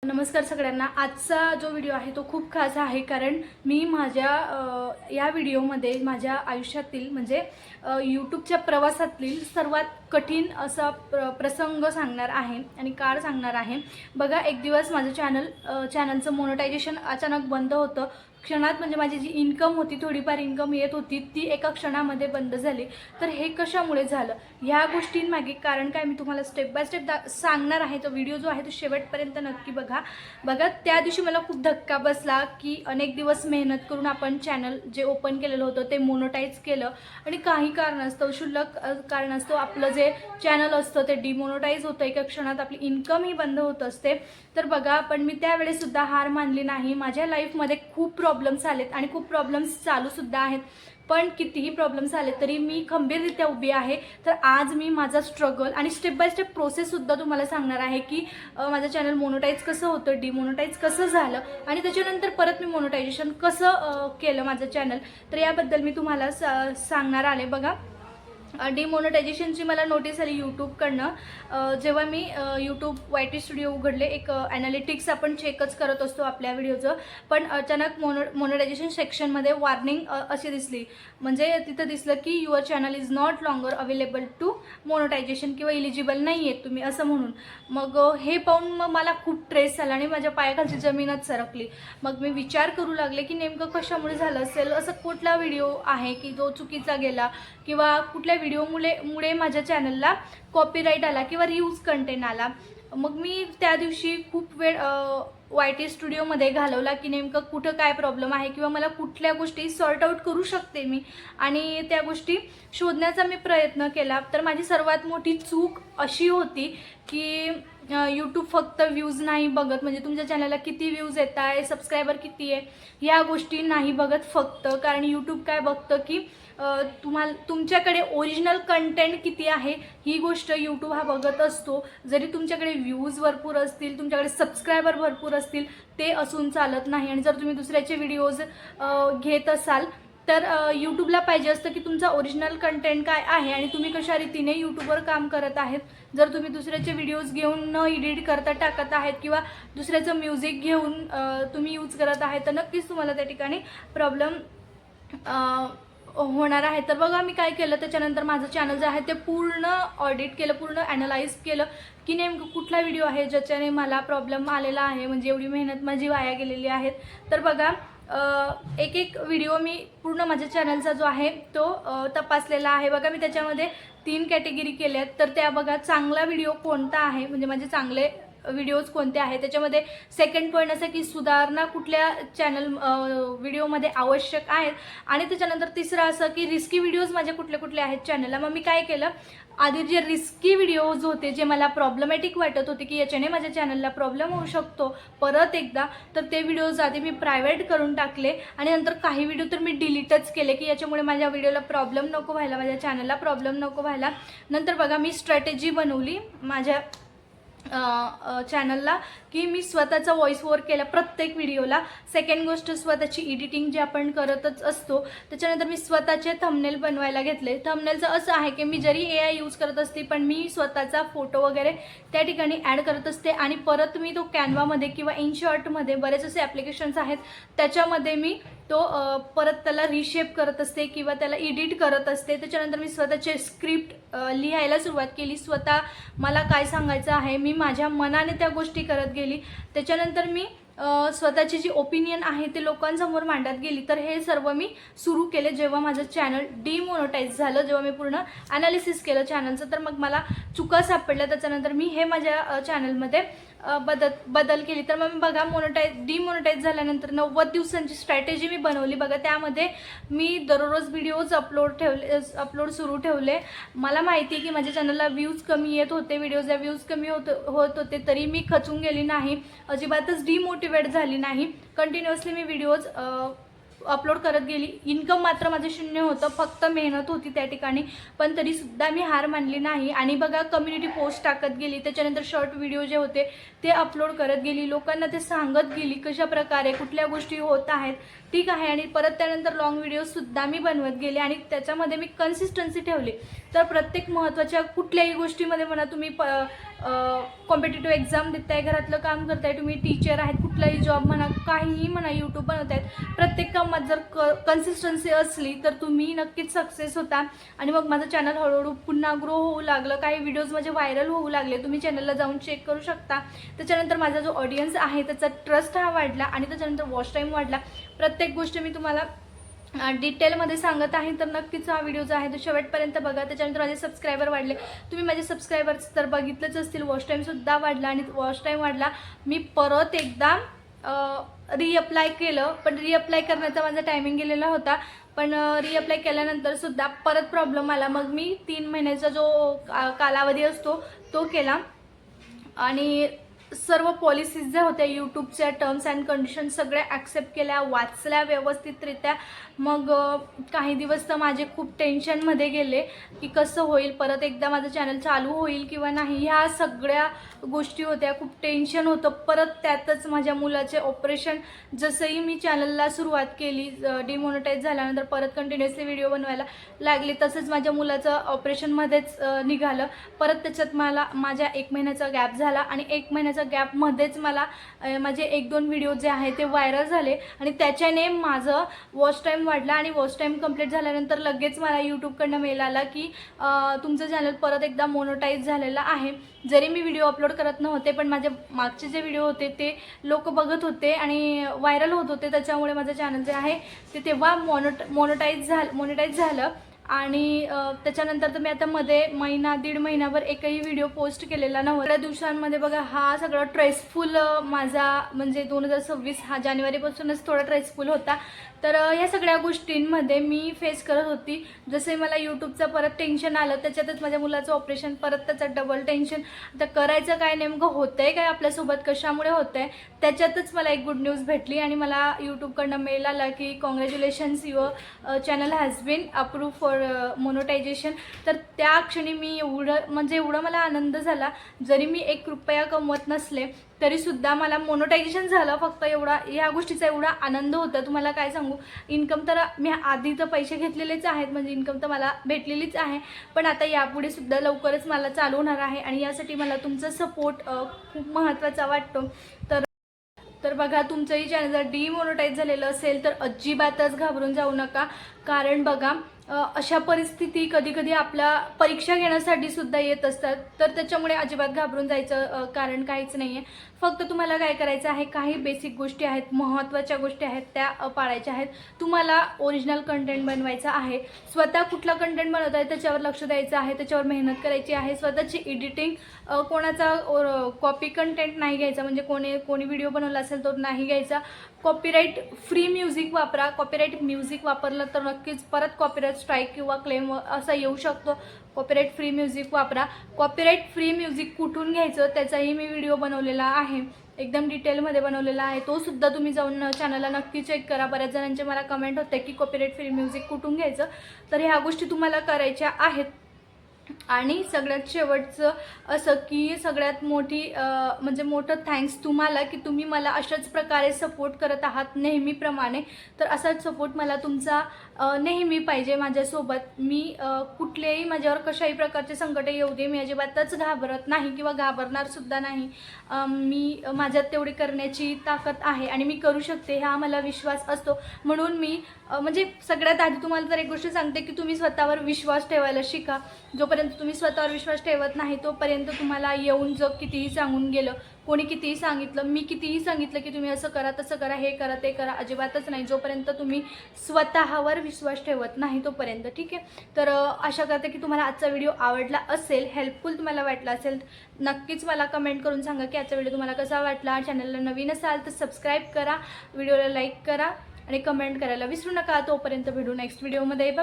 नमस्कार सगळ्यांना। आजचा जो व्हिडिओ आहे तो खूप खास आहे, कारण मी माझ्या या व्हिडिओमध्ये माझ्या आयुष्यातील म्हणजे यूट्यूबच्या प्रवासातील सर्वात कठीण असा प्रसंग सांगणार आहे आणि कार सांगणार आहे। बघा, एक दिवस माझं चॅनलचं मोनेटायझेशन अचानक बंद होतं। क्षणात म्हणजे माझी जी इन्कम होती, थोडीफार इन्कम येत होती, ती एका क्षणामध्ये बंद झाली। तर हे कशामुळे झालं, ह्या गोष्टींमागे कारण काय, मी तुम्हाला स्टेप बाय स्टेप सांगणार आहे। तो व्हिडिओ जो आहे तो शेवटपर्यंत नक्की बघा। त्या दिवशी मला खूप धक्का बसला की अनेक दिवस मेहनत करून आपण चॅनल जे ओपन केलेलं होतं ते मोनेटाईज केलं आणि काही कारणास्तव, क्षुल्लक कारणास्तव आपलं जे चॅनल असतं ते डिमोनेटाईज होतं। एका क्षणात आपली इन्कम ही बंद होत असते। तर बघा, पण मी त्यावेळेस सुद्धा हार मानली नाही। माझ्या लाईफमध्ये खूप प्रॉब्लेम्स आलेत आणि खूप प्रॉब्लेम्स चालू सुद्धा आहेत, पण कितीही प्रॉब्लेम्स आले तरी मी खंबीररित्या उभी आहे। तर आज मी माझा स्ट्रगल आणि स्टेप बाय स्टेप प्रोसेस सुद्धा तुम्हाला सांगणार आहे की माझं चॅनल मोनेटाईज कसं होतं, डिमोनेटाईज कसं झालं आणि त्याच्यानंतर परत मी मोनेटायझेशन कसं केलं माझं चॅनल। तर याबद्दल मी तुम्हाला सांगणार आले। बघा, डिमोनेटायझेशनची मला नोटीस आली यूट्यूबकडनं। जेव्हा मी यूट्यूब YT स्टुडिओ उघडले, एक ॲनालिटिक्स आपण चेकच करत असतो आपल्या व्हिडिओचं, पण अचानक मोनेटायझेशन सेक्शनमध्ये वॉर्निंग अशी दिसली, म्हणजे तिथं दिसलं की your channel is not longer available to monetization किंवा इलिजिबल नाही आहेत तुम्ही, असं म्हणून। मग हे पाहून मग मला खूप ट्रेस झाला आणि माझ्या पायाखालची जमीनच सरकली। मग मी विचार करू लागले की नेमकं कशामुळे झालं असेल, असं कुठला व्हिडिओ आहे की जो चुकीचा गेला किंवा कुठल्या व्हिडिओमुळे माझ्या चॅनलला कॉपीराईट आला किंवा रियूज कंटेंट आला। मग मी त्या दिवशी खूप वेळ YT स्टुडिओमध्ये घालवला की नेमकं कुठं काय प्रॉब्लेम आहे किंवा मला कुठल्या गोष्टी सॉर्ट आउट करू शकते मी, आणि त्या गोष्टी शोधण्याचा मी प्रयत्न केला। तर माझी सर्वात मोठी चूक अशी होती की यूट्यूब फक्त व्ह्यूज नाही बघत, म्हणजे तुमच्या चॅनलला किती व्ह्यूज येत आहे, सबस्क्रायबर किती आहे, या गोष्टी नाही बघत फक्त। कारण यूट्यूब काय बघतं की तुमच्याकडे ओरिजिनल कंटेंट किती आहे, ही गोष्ट यूट्यूब हा बघत असतो। जरी तुमच्याकडे व्ह्यूज भरपूर असतील, तुमच्याकडे सबस्क्रायबर भरपूर असतील, ते असून चालत नाही। आणि जर तुम्ही दुसऱ्याचे व्हिडिओज घेत असाल तर यूट्यूबला पाहिजे असतं की तुमचा ओरिजिनल कंटेंट काय आहे आणि तुम्ही कशा रीतीने यूट्यूबवर काम करत आहेत। जर तुम्ही दुसऱ्याचे व्हिडिओज घेऊन न एडिट करता टाकत आहेत किंवा दुसऱ्याचं म्युझिक घेऊन तुम्ही यूज करत आहे, तर नक्कीच तुम्हाला त्या ठिकाणी प्रॉब्लेम होणार आहे। तर बघा, मी काय केलं, त्याच्यानंतर माझं चॅनल जे आहे ते पूर्ण ऑडिट केलं, पूर्ण ॲनलाइज केलं की नेमकं कुठला व्हिडिओ आहे ज्याच्याने मला प्रॉब्लेम आलेला आहे, म्हणजे एवढी मेहनत माझी वाया गेलेली आहे। तर बघा, एक एक व्हिडिओ मी पूर्ण माझ्या चॅनलचा जो आहे तो तपासलेला आहे। बघा, मी त्याच्यामध्ये 3 कॅटेगरी केल्या आहेत। तर त्या बघा, चांगला व्हिडिओ कोणता आहे, म्हणजे माझे चांगले व्हिडिओज कोणते आहेत। त्याच्यामध्ये सेकंड पॉईंट असं की सुधारणा कुठल्या व्हिडिओमध्ये आवश्यक आहेत, आणि त्याच्यानंतर तिसरं असं की रिस्की व्हिडिओज माझे कुठले कुठले आहेत चॅनलला। मग मी काय केलं, आधी जे रिस्की व्हिडिओज होते, जे मला प्रॉब्लेमॅटिक वाटत होते की याच्याने माझ्या चॅनलला प्रॉब्लेम होऊ शकतो परत एकदा, तर ते व्हिडिओज आधी मी प्रायव्हेट करून टाकले आणि नंतर काही व्हिडिओ तर मी डिलीटच केले की याच्यामुळे माझ्या व्हिडिओला प्रॉब्लेम नको व्हायला, माझ्या चॅनलला प्रॉब्लेम नको व्हायला। नंतर बघा, मी स्ट्रॅटेजी बनवली माझ्या चॅनलला की मी स्वतःचा व्हॉइस ओव्हर केला प्रत्येक व्हिडिओला। सेकंड गोष्ट, स्वतःची एडिटिंग जे आपण करतच असतो, त्याच्यानंतर मी स्वतःचे थंबनेल बनवायला घेतले। थंबनेलचं असं आहे की मी जरी AI यूज करत असते, पण मी स्वतःचा फोटो वगैरे त्या ठिकाणी ॲड करत असते आणि परत मी तो कॅनवामध्ये किंवा InShotमध्ये, बरेच असे ॲप्लिकेशन्स आहेत त्याच्यामध्ये मी तो परत त्याला रिशेप करत असते किंवा त्याला एडिट करत असते। त्याच्यानंतर मी स्वतःचे स्क्रिप्ट लिहायला सुरुवात केली। स्वतः मला काय सांगायचं आहे, मी माझ्या मनाने त्या गोष्टी करत गेली। त्याच्यानंतर मी स्वतःची जी ओपिनियन आहे ते लोकांसमोर मांडत गेली। तर हे सर्व मी सुरू केले जेव्हा माझं चॅनल डिमोनेटाईज झालं, जेव्हा मी पूर्ण ॲनालिसिस केलं चॅनलचं, तर मग मला चुका सापडल्या। त्याच्यानंतर मी हे माझ्या चॅनलमध्ये बदल केली। तर मग बघा, डिमोनेटाईज झाल्यानंतर 90 दिवसांची स्ट्रॅटेजी मी बनवली। बघा, त्यामध्ये मी दररोज व्हिडिओज अपलोड सुरू ठेवले। मला माहिती आहे की माझ्या चॅनलला व्ह्यूज कमी येत होते, व्हिडिओजला व्ह्यूज कमी होत होते, तरी मी खचून गेली नाही, अजिबातच डिमोटिवेट झाली नाही। कंटिन्युअसली मी व्हिडिओज अपलोड करत गेली। इन्कम मात्र माझं शून्य होतं, फक्त मेहनत होती त्या ठिकाणी, पण तरीसुद्धा मी हार मानली नाही। आणि बघा, कम्युनिटी पोस्ट टाकत गेली, त्याच्यानंतर शॉर्ट व्हिडिओ जे होते ते अपलोड करत गेली, लोकांना ते सांगत गेली कशा प्रकारे कुठल्या गोष्टी होत आहेत, ठीक आहे। आणि परत त्यानंतर लॉंग व्हिडिओसुद्धा मी बनवत गेले आणि त्याच्यामध्ये मी कन्सिस्टन्सी ठेवली। तर प्रत्येक महत्त्वाच्या कुठल्याही गोष्टीमध्ये म्हणा तुम्ही कॉम्पिटिटिव्ह एक्झाम देताय, घरातलं काम करताय, तुम्ही टीचर आहेत, कुठलाही जॉब म्हणा, काहीही म्हणा, यूट्यूब बनवतायत, प्रत्येक कामात जर कन्सिस्टन्सी असली तर तुम्ही नक्कीच सक्सेस होता. आणि मग माझं चॅनल हळूहळू पुन्हा ग्रो होऊ लागलं, काही व्हिडिओज माझे व्हायरल होऊ लागले, तुम्ही चॅनलला जाऊन चेक करू शकता. त्याच्यानंतर माझा जो ऑडियन्स आहे त्याचा ट्रस्ट हा वाढला आणि त्याच्यानंतर वॉच टाईम वाढला. प्रत्येक गोष्ट मी तुम्हाला डिटेलमध्ये सांगत आहे, तर नक्कीच हा व्हिडिओ जो आहे तो शेवटपर्यंत बघा. त्याच्यानंतर माझे सबस्क्रायबर वाढले, तुम्ही माझे सबस्क्रायबर्स तर बघितलंच असतील. वॉच टाईमसुद्धा वाढला आणि वॉच टाईम वाढला. मी परत एकदा रिअप्लाय केलं, पण रिअप्लाय करण्याचा माझा टायमिंग गेलेला होता. पण रिअप्लाय केल्यानंतर सुद्धा परत प्रॉब्लेम आला. मग मी 3 महिन्याचा जो कालावधी असतो तो केला आणि सर्व पॉलिसीज ज्या होत्या, यूट्यूबच्या टर्म्स अँड कंडिशन्स सगळ्या ॲक्सेप्ट केल्या, वाचल्या व्यवस्थितरित्या. मग काही दिवस तर माझे खूप टेन्शनमध्ये गेले की कसं होईल, परत एकदा माझं चॅनल चालू होईल किंवा नाही, ह्या सगळ्या गोष्टी होत्या. खूप टेन्शन होतं. परत त्यातच माझ्या मुलाचे ऑपरेशन, जसंही मी चॅनलला सुरुवात केली, डिमॉनिटाईज झाल्यानंतर परत कंटिन्युअसली व्हिडिओ बनवायला लागले, तसंच माझ्या मुलाचं ऑपरेशनमध्येच निघालं. परत त्याच्यात माझ्या 1 महिन्याचा गॅप झाला आणि 1 महिन्याचा गॅपमध्येच माझे 1-2 व्हिडिओ जे आहे ते व्हायरल झाले आणि त्याच्याने माझं वॉच टाईम वाढला. आणि वॉच टाईम कंप्लीट झाल्यानंतर लगेच मला यूट्यूबकडनं मेल आला की तुमचं चॅनल परत एकदा मोनोटाईज झालेलं आहे. जरी मी व्हिडिओ अपलोड करत नव्हते, पण माझे मागचे जे व्हिडिओ होते ते लोक बघत होते आणि व्हायरल होत होते, त्याच्यामुळे माझं चॅनल जे आहे ते तेव्हा मोनोटाईज झालं. आणि त्याच्यानंतर तर मी आता मध्ये 1-1.5 महिन्यावर एकही व्हिडिओ पोस्ट केलेला नव्हता. थोड्या दिवसांमध्ये बघा हा सगळा स्ट्रेसफुल माझा म्हणजे 2026 हा जानेवारीपासूनच थोडा स्ट्रेसफुल होता. तर ह्या सगळ्या गोष्टींमध्ये मी फेस करत होती. जसे मला यूट्यूबचं परत टेन्शन आलं, त्याच्यातच माझ्या मुलाचं ऑपरेशन, परत त्याचं डबल टेन्शन. आता करायचं काय, नेमकं होतंय काय आपल्यासोबत, कशामुळे होतंय, त्याच्यातच मला एक गुड न्यूज भेटली आणि मला यूट्यूबकडनं मेल आला की congratulations, your channel has been approve for monetization. तर त्या क्षणी मी एवढं मला आनंद झाला. जरी मी 1 रुपया कमवत नसले तरीसुद्धा मला मोनोटायझेशन झालं, फक्त ह्या गोष्टीचा एवढा आनंद होता, तुम्हाला काय सांगू. इन्कम तर मी आधी तर पैसे घेतलेलेच आहेत, म्हणजे इन्कम तर मला भेटलेलीच आहे, पण आता यापुढे सुद्धा लवकरच मला चालू होणार आहे आणि यासाठी मला तुमचा सपोर्ट खूप महत्त्वाचा वाटतो. तर बघा, तुमचंही चॅनल जर डिमोनोटाईज झालेलं असेल तर अजिबातच घाबरून जाऊ नका. कारण बघा, अशा परिस्थिती कधी कधी आपल्या परीक्षा घेण्यासाठी सुद्धा येत असतात, तर त्याच्यामुळे अजिबात घाबरून जायचं कारण काहीच नाही आहे. फक्त तुम्हाला काय करायचं आहे, काही बेसिक गोष्टी आहेत, महत्त्वाच्या गोष्टी आहेत, त्या पाळायच्या आहेत. तुम्हाला ओरिजिनल कंटेंट बनवायचा आहे, स्वतः कुठला कंटेंट बनवत आहे त्याच्यावर लक्ष द्यायचं आहे, त्याच्यावर मेहनत करायची आहे. स्वतःची एडिटिंग, कोणाचा कॉपी कंटेंट नाही घ्यायचा, म्हणजे कोणी व्हिडिओ बनवला असेल तो नाही घ्यायचा. कॉपीराईट फ्री म्युझिक वापरा. कॉपीराईट म्युझिक वापरलं तर नक्कीच परत कॉपीराईट स्ट्राईक किंवा क्लेम असा येऊ शकतो. कॉपीराईट फ्री म्युझिक वापरा. कॉपीराईट फ्री म्युझिक कुठून घ्यायचं त्याचाही मी व्हिडिओ बनवलेला आहे, एकदम डिटेलमध्ये बनवलेला आहे, तो सुद्धा तुम्ही जाऊन चॅनलला नक्की चेक करा. बऱ्याच जणांचे मला कमेंट होते की कॉपीराईट फ्री म्युझिक कुठून घ्यायचं, तर ह्या गोष्टी तुम्हाला करायच्या आहेत. आणि सगळ्यात शेवटचं असं की सगळ्यात मोठं थँक्स तुम्हाला की तुम्ही मला अशाच प्रकारे सपोर्ट करत आहात नेहमीप्रमाणे. तर असाच सपोर्ट मला तुमचा नेहमी पाहिजे माझ्यासोबत. मी कुठलेही माझ्यावर कशाही प्रकारचे संकट येऊ दे, मी अजिबातच घाबरत नाही किंवा घाबरणारसुद्धा नाही. मी माझ्यात तेवढी करण्याची ताकद आहे आणि मी करू शकते, हा मला विश्वास असतो. म्हणून मी म्हणजे सगळ्यात आधी तुम्हाला तर एक गोष्ट सांगते की तुम्ही स्वतःवर विश्वास ठेवायला शिका. जोपर्यंत तुम्ही स्वतःवर विश्वास ठेवत नाही तोपर्यंत तुम्हाला येऊन जग कितीही सांगून गेलं, कोणी कितीही सांगितलं, मी कितीही सांगितलं की तुम्ही असं करा, तसं करा, हे करा, ते करा, अजिबातच नाही, जोपर्यंत तुम्ही स्वतःवर विश्वास ठेवत नाही तोपर्यंत. ठीक आहे. तर आशा करते की तुम्हाला आजचा व्हिडिओ आवडला असेल, हेल्पफुल तुम्हाला वाटला असेल. नक्कीच मला कमेंट करून सांगा की आजचा व्हिडिओ तुम्हाला कसा वाटला. चॅनलला नवीन असाल तर सबस्क्राईब करा, व्हिडिओला लाईक करा आणि कमेंट करायला विसरू नका. तोपर्यंत भेटू नेक्स्ट व्हिडिओमध्ये. बाय.